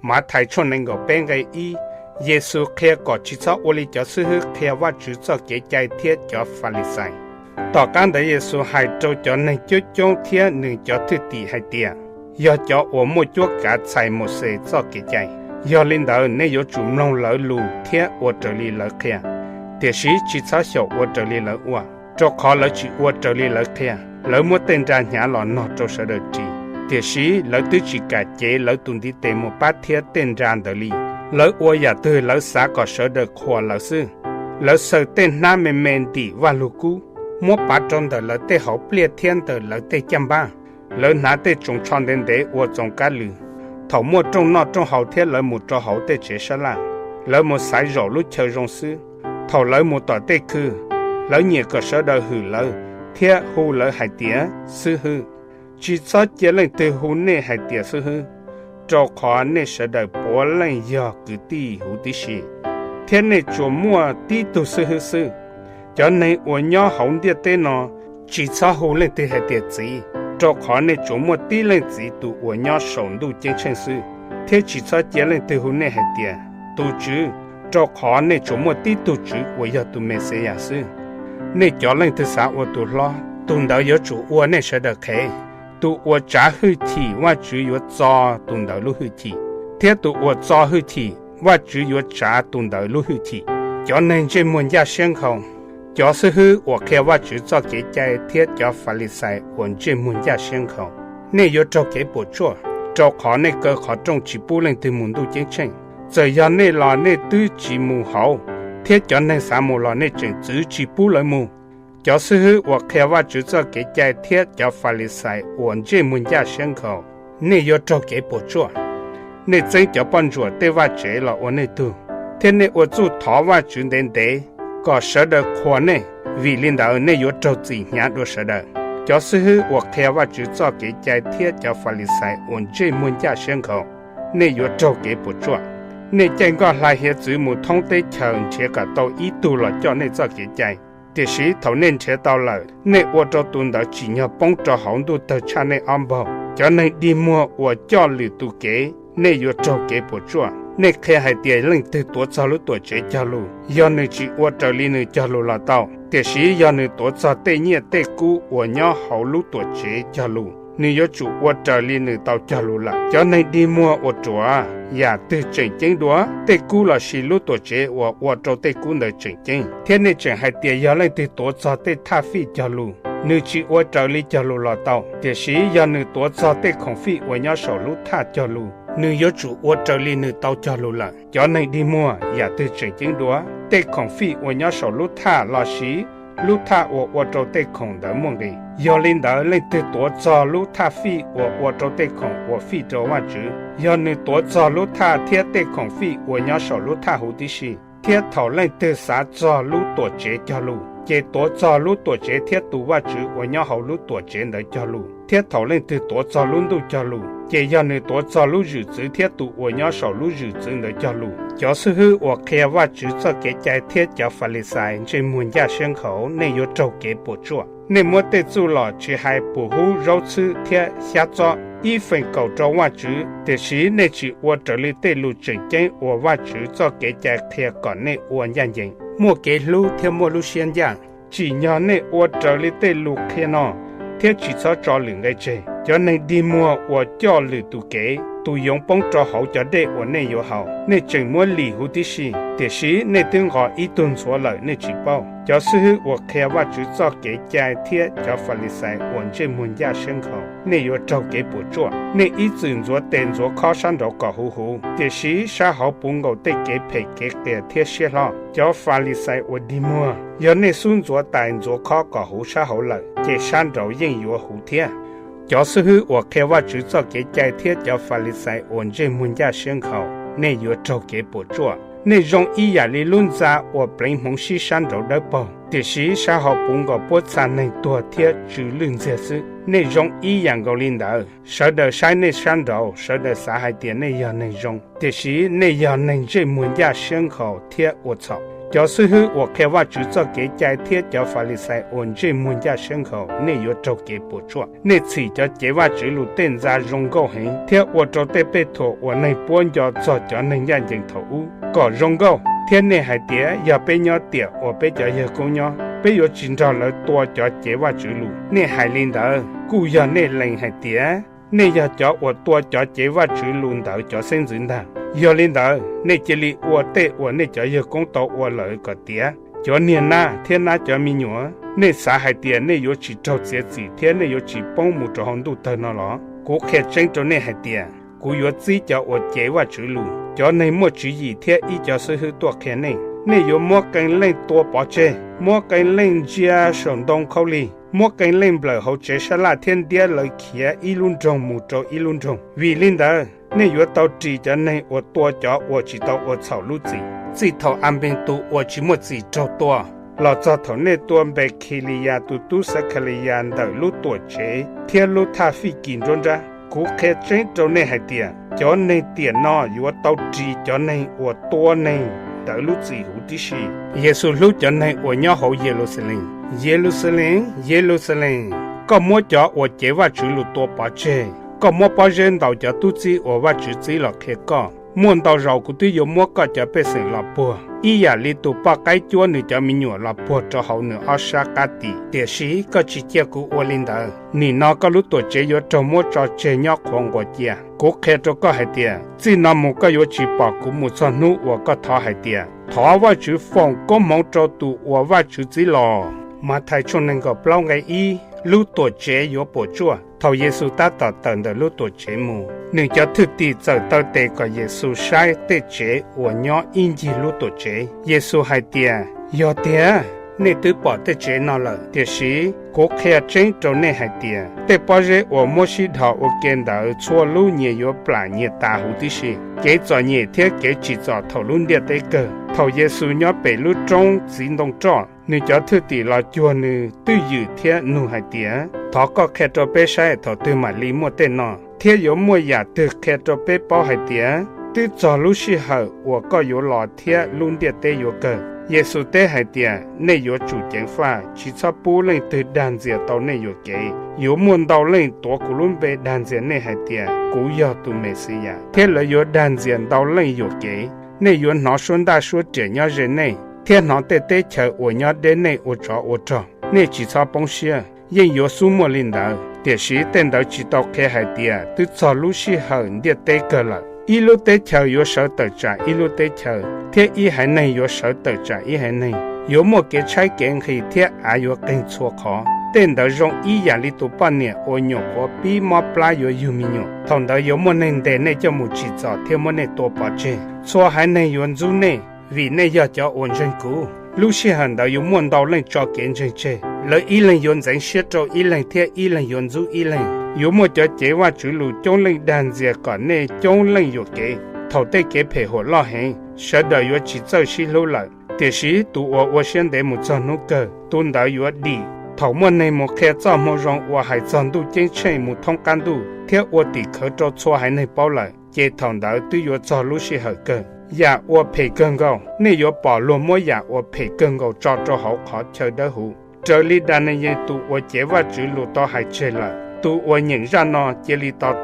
马太出能够变个伊，耶稣开个制造屋里就是开挖制造给在贴叫法利赛。到讲的耶稣还做叫能就将贴能叫土地还点，要叫我们做个财务事做给在，要领导你有主弄了路贴我这里了看，但是制造小我这里了我，做好了去我这里了看，了么等着伢老闹做什么事。แต่สิเราตื้อจิกะเจเราตุนที่เตมปาเทียเต้นจานเดลีเราอวยาเตอเราสาก็เสดขวเราซึเราเสเต้นน้าเมนติว่าลูกูมัวปาจนเดเราเตเฮาเปลียเทียนเดเราเตจำบ้าเราหน้าเตจงชอนเดนเดอวจงกะลือเฒ่ามัวจงนอจงเฮาเทียเราหมู่จอเฮาเตเจชะละเราหมู่สายรอลุเชจงซึเฒ่าเราหมู่ต่อเตคือเราเนี่ยก็เสดหือเราเทียฮูเราให้เตียซึหือchỉ cho chế lên từ hôn này hay tiệt sư hư cho khó này sẽ đợi bố lên giờ cứ đi hữu tí xì thế này chỗ mua tí tu sư hư sư cho nên ở nhỏ hồng địa tên nó chỉ cho hôn lên từ hay tiệt gì cho khó này chỗ mua tí lên gì tu ở nhỏ sống tu chân chân sư thế chỉ cho chế lên từ hôn này hay tiệt tu chữ cho khó này chỗ mua tí tu chữ ở giờ tu mẹ sẽ giả sư này cho lên từ xã ở tu lo tu đâu có chủ ở này sẽ đợi khé tu我查好体，我只有查动到路好体。贴tu我查好体，我只有查动到路好体。叫能这门家先口，就是好我看我只做给在贴叫法利赛，我这门家先口。你要做给不做，做考那个考中起不能对门都进程。这样你老你对起木好，贴叫那啥木老你正只起不能木。就是我看我只做给在贴叫法利赛，我这门家先口，你要做给不做，你真叫帮助对我这了我那都，天你我做讨我主人的，个舍得可呢，为领导你要做自家都舍得，就是我看我只做给在贴叫法利赛，我这门家先口，你要做给不做，你整个那些字母通的强切个到一度了，叫你做给在。แต่สิเท่านั้นเชตาเลยในอวดตุนดาจิญาป้องจอหองดูเตชาในอัมบจะในดีมัวอวดจอหรือตุเกในอยู่จอเกปวดจัวในแค่ให้เตียเล่งตัวตัวจารุตัวเจจารุยอนในจีอวดจาลีในจารุลาเต้าแต่สิยอนในตัวจาเตเนี่ยเตกูอวดย่อเขาลุตัวเจจารุนี่ยจูอวดจาลีในเต้าจารุละจะในดีมัวอวดจัวอย่าตื่นเจงเจงดัวเตกูละสิลุตัวเจอวดจอเตกูในเจงเจงเทียนในเจงให้เตียยอนในตัวจาเตท่าฟีจารุนึกจีอวดจาลีจารุลาเต้าแต่สิยอนในตัวจาเตของฟีอวดย่อเขาลุท่าจารุนึกยจูอวดจาลีในเต้าจารุละจะในดีมัวอย่าตื่นเจงเจงดัวเตของฟีอวดย่อเขาลุท่าลาสิลูกท่าอวดจอเตของเดมงดียอลินดาเล่นตัวจอลูกท่าฟีอวดจอเตของอวฟีจอว่าจือยอนในตัวจอลูกท่าเทียเตของฟีอวดย่อเขาลุท่าหูดิชีเทียเท่าเล่นสาจอลูกตัวเจจาลูเจตัวจอลูกตัวเจเทียตัวว่าจืออวดย่อเขาลูกตัวเจในจาลูเทียเท่าเล่นตัวจอลูดูจาลูเจยอนในตัวจอลูจือจือเทียตัวอวดย่อเขาลูจือจือในจาลู就是我看我只做给在贴叫法利赛，这门家牲口你要做给不做，你没得做了，只还不好肉吃贴下做一份够做我只，但是你去我这里对路正经，我只做给在贴个你我眼睛，莫给路贴莫路先讲，只要你我这里对路看喏，贴只做找另个这，叫你地莫我叫你都给。都用帮助好就对我内有好，你怎么理乎的是？但是你等我一顿说了，你去报。就是我看我只做给家贴叫法利赛，我这门家牲口，你要做给不做，你一整做等做靠上着搞好好，但是啥好本我得给赔给的贴些了，叫法利赛我的么？要你顺做等做靠搞好啥好了，这上着应有好贴。就是我看我只做给在贴叫法利赛，我这门家牲口，你要做给不做，你容易压力论杂，我本蒙西上着的包，但是啥好本个不才能多贴只论这事，你容易养个领导，说的啥你上着，说的啥还点你要内容，但是你要能这门家牲口贴我操，教师后我开挖主做给在天教法利赛按这门家牲口内有做给不做那次叫结挖主路等在容高行天我做的被托我内半叫做叫能眼睛头个容高天内还跌要被鸟跌我被叫一公鸟被有今朝了多叫结挖主路内还领导故要内人还跌内要叫我多叫结挖主路导叫生存的要领导内这里我对我内叫一公道我来个跌叫年呐天呐叫米牛内啥还跌内有去找节子天内有去帮木着红度的那了我看真着内还跌我有自叫我结挖主路叫内莫注意天一叫是很多看内内有莫跟人多保证莫跟人家上东口里莫跟人不好这是那天跌来起一轮钟木着一轮钟为领导内有到这叫内我多叫我知道我草路子这头安边都我只莫自找多老早头内多被克里亚都是克里亚的路多节天路他费紧张着古开真着内还点叫内点喏有到这叫内我多内的路子湖的是耶稣路叫内我要好耶路撒冷耶路撒冷耶路撒冷个莫叫我结挖主路多把这个莫把人到叫肚子我挖主子了开个莫到绕古都有莫个叫被神了波伊呀里都把该做你叫民有了波就好呢阿沙嘎地但是个直接古我领导你那个路多只有周末找这样狂过家古开着个还点只那么个有去把古木上路我个他还点他挖主放个毛找度我挖主子了马太从那个不老个伊路多只有不做头耶稣达到等的路多节目你叫特地走到这个耶稣晒的节我要印记路多节耶稣还点要点你都把的节拿了但是我看真着你还点但把人我没知道我见到错路也有不然也大户的事给做也天给制造讨论的这个头耶稣要被路中行动着你叫特地来叫你对有天你还点他个看着被晒他对嘛里莫的呢天有莫呀对看着被包还点对走路时候我个有老天论的得有个耶稣的还点内有主讲法其他不能对单子到内有给有门到人多古伦被单子内还点古要都没事呀天了有单子到人有给内有拿顺大说这样人内天拿的得求我要的内我找内其他东西因有数目领导但是等到知道开还点对走路时候你得个了一路得求有手得着一路得求天一还能有手得着一还能有么给拆件可以天还有更错考等到用一样里都半年我用过比马不拉有米用同到有么能得那就没制造天么能多把钱错还能用住呢为那要叫完整股路线很到有么到能找见真切了一人用真写着一人天一人用住一人有么叫结挖主路将人单子个内将人有给头得给配合拉黑晓得有去走西路了但是都我现在没做那个蹲到有地头么内么开早么让我还长度进去没通感度贴我的口罩错还能包了接通到都有走路时候个呀我配更高你有保罗么呀我配更高找着好考求得好这里的那些都我结挖主路都还去了都我认识呢这里到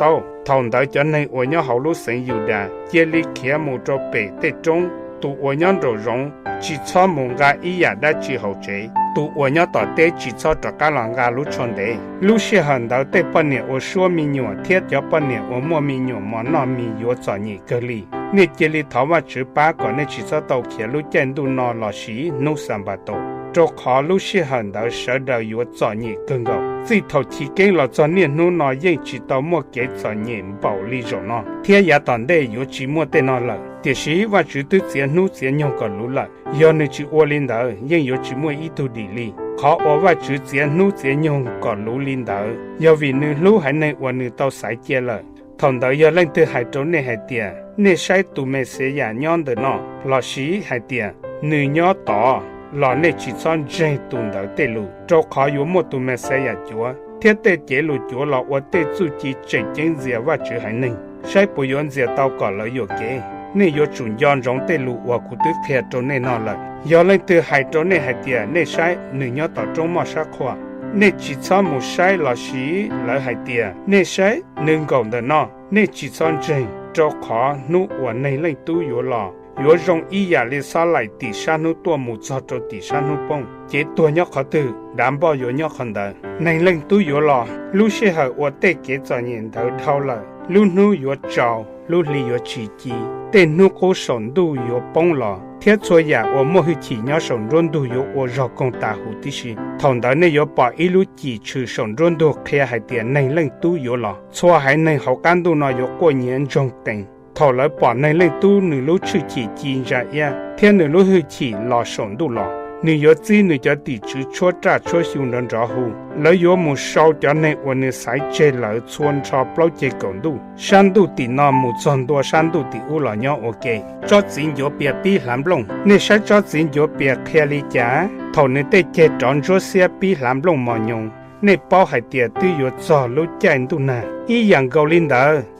同到叫你我要好路生有的这里看没着北的中都我要着容其他蒙个一样的之后这都我要到的其他这个人个路穿的路是很到的半年我说明年天叫半年我莫明年莫那明有找你个里你这里他们只把个你其他到开路见度那老师弄300多做考路是很到手到有找你更高这头提给了找你弄那也知道莫给找你暴力着呢天也当的有寂寞的那了但是我觉得这弄这样个路了要你去我领导也有寂寞一度的里考我觉得这弄这样个路领导要为你路还能我你到赛界了同到要令到还做你还点你晒都没些呀样的呢老师还点你要打老内去上真动到的路照考有么都没些呀做天的这路做了我对自己真正热我就还能晒不用热到个了有给นี่ยจุนย้อนรงเตลูว่ากูตึกเพียจนในนอนเลยย้อนเลยตือหายจนในหายเตียในใช้หนึ่งยอต่อจงมอชักขวาในจิตซ้อนมูใช้ลอชีแล้วหายเตียในใช้หนึ่งกองเดินนอในจิตซ้อนจริงเจ้าขอนุว่าในเล่นตู้อยู่หล่อ有容易压力下来底下路多木造着底下路崩，这多鸟可得，难保有鸟看到。能人都有了，路时候我得给这年头头了，路路有照，路里有奇迹，但路高上都有崩了。天作业我莫去体鸟上润都有我绕工大湖的事，同到你要把一路基础上润都开还点能人都有了，错还能好感动了有过年中等。头来把那类都女路出去进入呀，天女路去去拉上路了。你要知你家地址错扎错修人着后，来要么少点那我那塞这来穿插不这公路，山路的那么转多山路的乌老娘 OK， 抓紧就别比蓝龙，你啥抓紧就别开里家，头你得接转着些比蓝龙毛用，你包还点都要走路见度呢，一样够领导，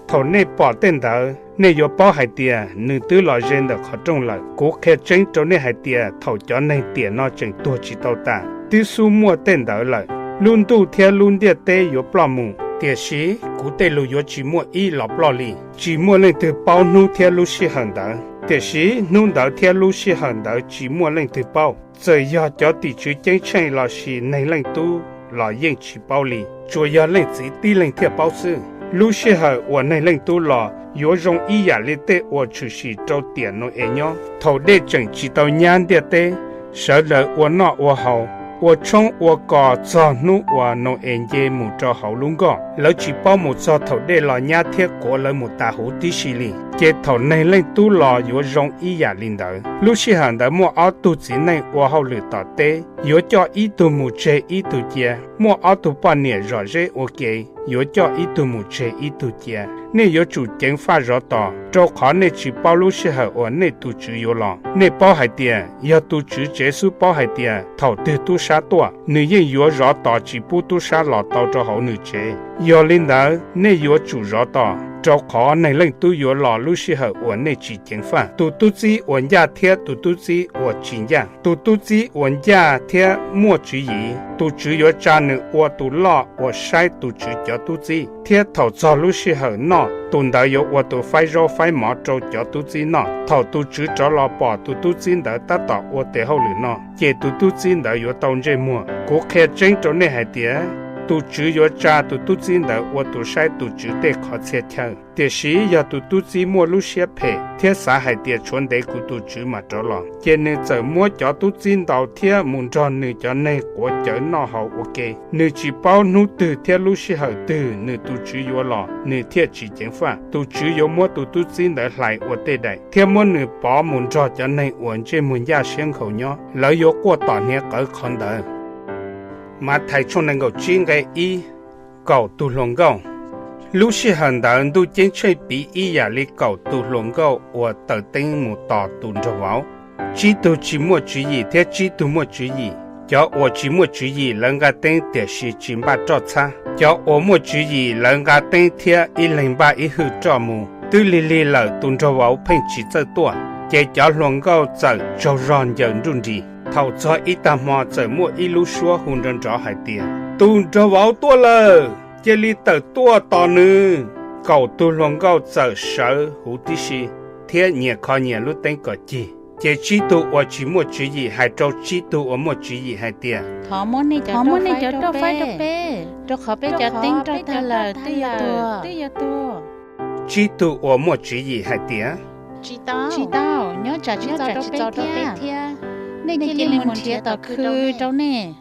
头你包等到。你要包海碟，你对老人的可重了。顾客真做你海碟，头叫你电脑真多知道的。对数目等到了，轮到天轮的得有不木，但是古代路有寂寞一老不里，寂寞人对包弄天路是很的，但是弄到天路是很的，寂寞人对包，这要叫地区经常老是内人都老人去包里，主要人自己人贴包是。路时候我内人都老。有容易压力的我出去找电脑一样，头的正知道年的的，少了我那我好，我从我家找努我弄人家木找好弄个，老去保姆找头的老年贴过了木大湖的势力，这头内人都老有容易压力的，路时候的莫熬肚子内我好累到的，有叫一度木这一度接，莫熬肚半年热热我给，有叫一度木这一度接。你有主电发热到，照看你去保路时候，我你都只有了。你保海点，要都只结束保海点，头的都杀多。你也有热到，几步都杀老到这好女子。要领导，你有主热到，照看你人都有了路时候，我你去电发。都子我家贴，都子我经验，都子我家贴莫注意，都只有家人我都老，我晒都只叫都子。贴头走路时候那。顿到有我都快绕快马走叫都知那，头都只找老爸都知道得到我的后里那，也都知道有当这么，顾客真做那还点，都只有家都知道我都晒都只得靠车跳，但是要都知么路些配，贴啥还点穿的古都只嘛着了，今年怎么叫都知道贴门着你叫你国家那好 OK， 你去包你的贴路些好的，你都只有了，你贴之前发都只有么都知道来我的来，贴么你包门着叫你完全门家先口呢，老有过大年搞看到。马太从能够进个一高度龙高，路是很多人都进去比一压力高度龙高，我特定木大度着玩，基督寂寞主义，贴基督末主义，叫我寂寞主义，人家等的是金巴照差，叫我末主义，人家等贴108以后照木，对里了度着玩碰起这多，这叫龙高走就让人容易。头在一大马怎么一路说红人找海点，都着往多了，这里得多大呢？高度龙高走手胡的是，天年靠年路等个记，这基督我寂寞主义还做基督我莫主义还点。他们那叫做飞的呗，做可别叫顶着他了，对呀多。基督我莫主义还点。知道，你要找到天。你这里门贴到คือเจ้าเนี่ย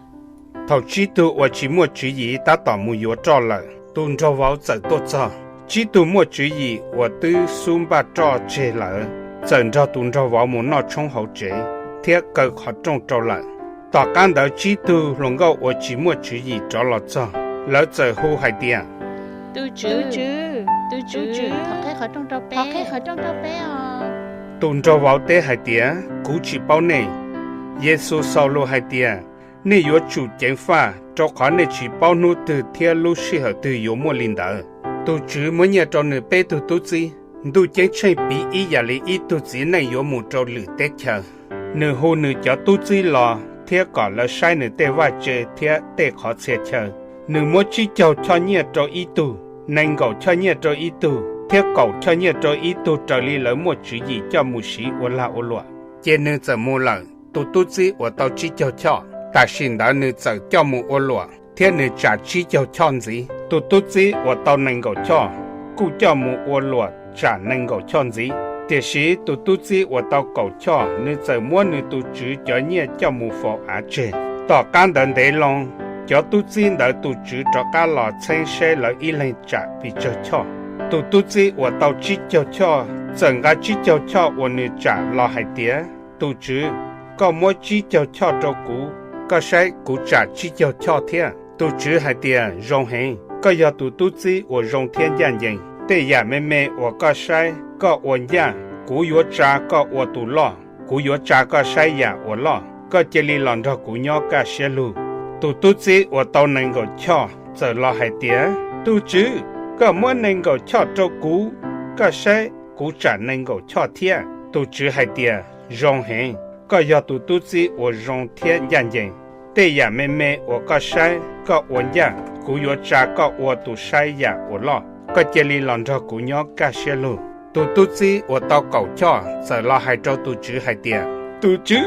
头基督我寂寞主义达到没有着了，顿着我走多着，基督莫主义我对孙把着这了，整着顿着我们那冲好这，贴个好中着了，大干到基督能够我寂寞主义着了着，แล้ว最后还点。都主，他开中着杯啊。顿着我的还点，估计包内。耶稣扫路海点，你有主见法，照看你去保路的铁路时候都有么领导，都只么也找你背都知， ดูเจ๊ใช่ปีอีอย่าเลยอีตุจีในโยมูโจหรือเตเชอเนื้อหูเนื้อจะตุจีรอเทียก่อนแล้วใช้เนื้อเตว่าเจเทียเตขอเสียเชอเนื้อมัวจีเจ้าชอเนี่ยโจอีตุนังเก่าชอเนี่ยโจอีตุเทียเก่าชอเนี่ยโจอีตุโจลีแล้วมัวจีอีเจ้ามูชีอลาอลัวเจเนื้อจะมูหลังตุจีว่าเตาจีเจ้าชอแต่สินดาเนื้อจะเจ้ามูอลัวเทียเนื้อจ่าจีเจ้าชอนสิตุจีว่าเตานังเก่าชอกูเจ้ามูอลัวจ่านังเก่าชอนสิแต่สิตุจีว่าเตาเก่าชอเนื้อจะมัวเนื้อตุจีจะเนี่ยเจ้ามูฟออาเจต่อการเดินเดลงจะตุจีเดินตุจีจะการหล่อเชิงเชลแล้วอีเลนจ่าปีเจ้าชอตุจีว่าเตาจีเจ้าชอ整个จีเจ้าชอวันนี้จ่าหล่อให้เดียตุจีก็มัวจีเจ้าชอเจ้ากูก็ใช้กูจ่าจีเจ้าชอเทียตุจีให้เดียรงเฮก็อยากตุจีว่ารงเทียนยันยิงแต่อย่าไม่ว่าก็ใช้ก็วันยากูอยากจ่าก็ว่าตุล้อกูอยากจ่าก็ใช้ยาว่าล้อก็เจริญหลังจากกูยอก็เชลูตุจีว่าเตาหนึ่งก็ชอจะรอให้เดียตุจีก็มัวหนึ่งก็ชอเจ้ากูก็ใช้กูจ่าหนึ่งก็ชอเทียตุจีให้เดียรงเฮก็อยากตุจีว่ารงเทียนยันยิงแต่อย่าไม่ว่าก็ใช้ก็วันยากูอยากจ่าก็ว่าตุใช้ยาว่าล้อก็เจริญหลังจากกูยอก็เชลูตุจีว่าเตาเก่าชอจะรอให้เจ้าตุจีให้เดียตุจี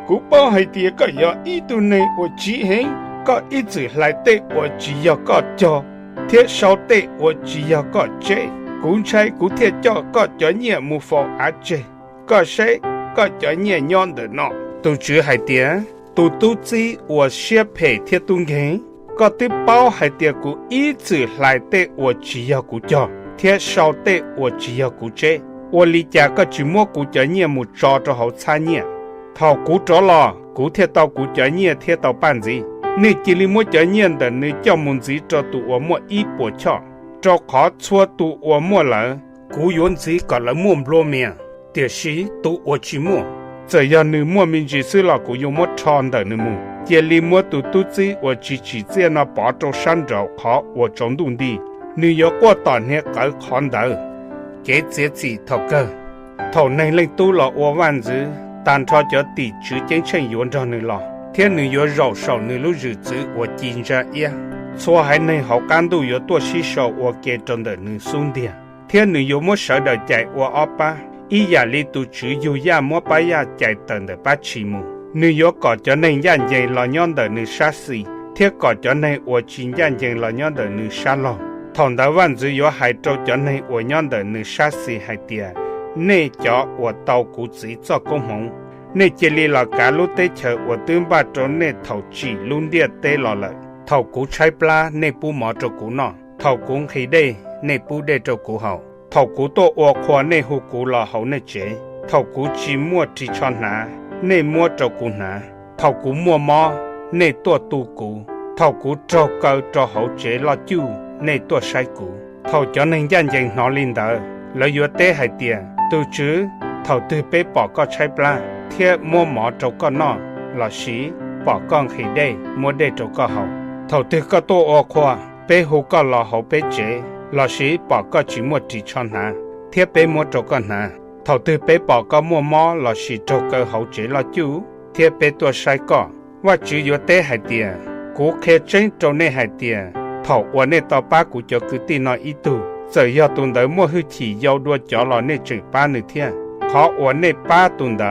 กูป้าให้เดียก็อยากอีตัวในว่าจีเฮงก็一直来对我只要个叫贴手对我只要个这古差古贴叫个叫你木佛阿这个谁个叫你样的呢都只还点都知我写配贴东西个对包还点古一直来对我只要古叫贴手对我只要古这我理解个只么古叫你木找着好产业头古着了古贴到古叫你贴到半子你这里莫叫念的，你叫门子找到我莫一波枪，找考错到我莫人，古原子搞了莫罗面，但是到我去莫，这样你莫名其妙了，古有莫唱的你莫，这里莫都子我只在那八周山找考我中东的，你要过当年搞看到，这节子头个，头能领到了我万子，但他叫地主经常用着你了。天你要饶少你路日子我经着呀错还能好感度有多吸收我给中的你兄弟天你有么少的在我阿爸一夜里都只有呀么把呀在等的把起目你有搞着能眼睛老娘的你杀死天搞着能我经眼睛老娘的你杀了同的万子有还着着能我娘的你杀死还点你叫我到谷子做公红你这里老家路对车，我等把着你头几路列对了了，头骨拆不啦，你不毛着骨呢，头骨黑的，你不得着骨好，头骨多我看你好骨了好你接，头骨只摸只穿拿，你摸着骨拿，头骨摸毛，你多度骨，头骨着高着好接了酒，你多晒骨，头叫你眼睛拿领导，了有得还点，都知头对被报告拆不啦。เทียมัวหมอเจ้าก็นอหลอสีปอกก้องให้ได้มัวได้เจ้าก็เฮาเท่าที่ก็ตัวออกขวาไปหูก็หลอเฮาไปเจหลอสีปอกก็จิมัวจีชอนหาเทียไปมัวเจ้าก็หาเท่าที่ไปปอกก็มัวหมอหลอสีเจ้าก็เฮาเจหลอจูเทียไปตัวใช้ก็ว่าจีอยู่เตให้เดียกูแค่เจงเจ้าในให้เดียเท่าวันนี้ต่อป้ากูจะคือตีนออีตูจะยอตุนเดมัวหือที่ยาวดัวจ่อหลอในจึงป้าหนึ่งเทียขอวันนี้ป้าตุนเด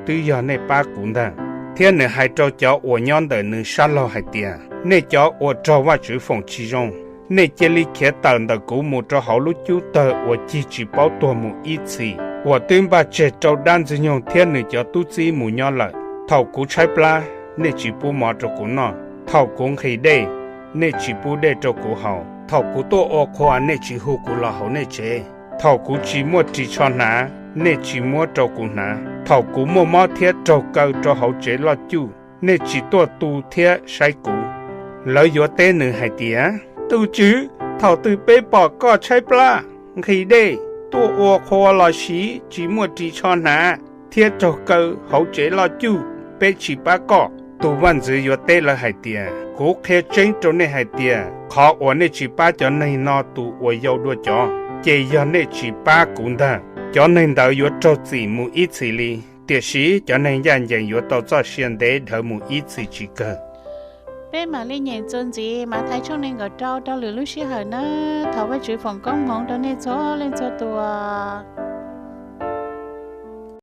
tự do này ba cũng đã thiên này hai trâu cháu ở nhon đời nữ sát lo hai tiền này cháu ở trâu và chữ phòng chi rong này chỉ lý khía tận đời cũ một trâu hậu lúc chú tờ ở chỉ bảo tổ một ít gì ở tuyên ba trẻ trâu đan dư nhung thiên này cháu tu chi một nhon lợi thầu cũ trái pla này chỉ bu mò trâu cũ nọ thầu cũng khi đây này chỉ bu đây trâu cũ hậu thầu cũ tổ ở khoa này chỉ hú cũ là hậu này chế thầu cũ chỉ mua chỉ cho ná nè chỉ mua trâu cũ ná thầu cũ mua mò thiết trâu câu trâu hậu chế lo chú nè chỉ tua tu thiết sai cũ lợi yếu tế nữ hai tía tu chứ thầu từ bế bỏ có trái pla khi đây tu ô khoa lo xí chỉ mua chỉ cho ná thiết trâu câu hậu chế lo chú bế chỉ ba có tu văn dự yếu tế là hai tía cố khế chênh trâu nè hai tía khó ổn nè chỉ ba cho này nó tu ô yếu đua cho chế do nên chỉ ba cũng đã cho nên đạo yếu trâu chỉ một ít chỉ li địa sĩ cho nên dàn dàn yếu tàu cho xuyên đế thở một ít chỉ cơ bé mà lên nhện chân gì mà thấy trong nên gọt trâu lửa lúc xí hở nó thầu với chữ phòng công ngón đó nên cho lên cho tua